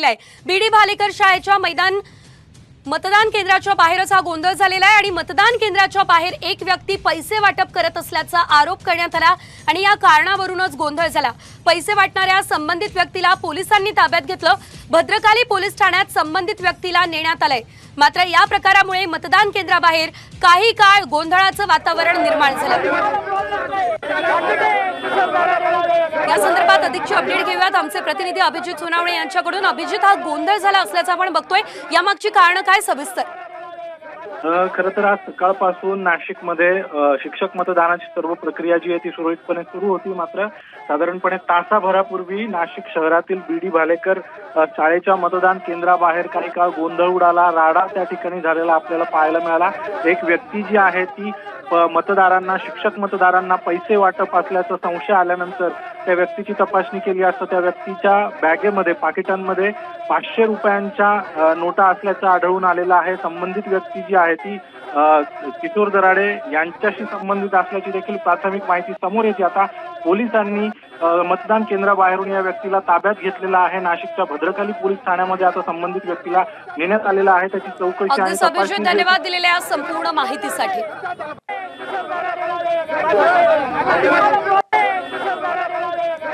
आहे। बीडी भालेकर शाळेच्या मतदान केंद्राच्या बाहेरच हा गोंधळ झालेला आहे आणि मतदान केंद्राच्या बाहेर एक व्यक्ती पैसे वाटप करत असल्याचा आरोप करण्यात आला आणि या कारणावरूनच गोंधळ झाला। पैसे वाटणाऱ्या संबंधित व्यक्तीला पोलिसांनी ताब्यात घेतलं। भद्रकाली पोलीस ठाण्यात संबंधित व्यक्तीला नेण्यात आलंय। मात्र या प्रकारामुळे मतदान केंद्राबाहेर काही काळ गोंधळाचं वातावरण निर्माण झालं। या संदर्भात अधिकची अपडेट घेऊयात आमचे प्रतिनिधी अभिजित सोनावणे यांच्याकडून। अभिजित, हा गोंधळ झाला असल्याचं आपण बघतोय, यामागची कारण काय सविस्तर? खरं तर आज सकाळपासून नाशिकमध्ये शिक्षक मतदानाची सर्व प्रक्रिया जी आहे ती सुरळीतपणे सुरू होती। मात्र साधारणपणे तासाभरापूर्वी नाशिक शहरातील बीडी भालेकर शाळेच्या मतदान केंद्राबाहेर काही काळ गोंधळ उडाला, राडा त्या ठिकाणी झालेला आपल्याला पाहायला मिळाला। एक व्यक्ती जी आहे ती शिक्षक मतदारांना पैसे वाटप असल्याचा संशय आल्यानंतर त्या व्यक्तीची तपासणी केली असता त्या व्यक्तीच्या बॅगेमध्ये पाकिटांमध्ये 500 रुपयांच्या नोटा असल्याचं आढळून आलेलं आहे। संबंधित व्यक्ती जी आहे ती किशोर दराडे यांच्याशी संबंधित असल्याची देखील प्राथमिक माहिती समोर येते। आता पोलिसांनी मतदान केंद्राबाहेरून या व्यक्तीला ताब्यात घेतलेला आहे। नाशिकच्या भद्रकाली पोलीस ठाण्यामध्ये आता संबंधित व्यक्तीला नेण्यात आलेला आहे। त्याची चौकशी आणि तपासणी। धन्यवाद दिलेल्या संपूर्ण माहितीसाठी।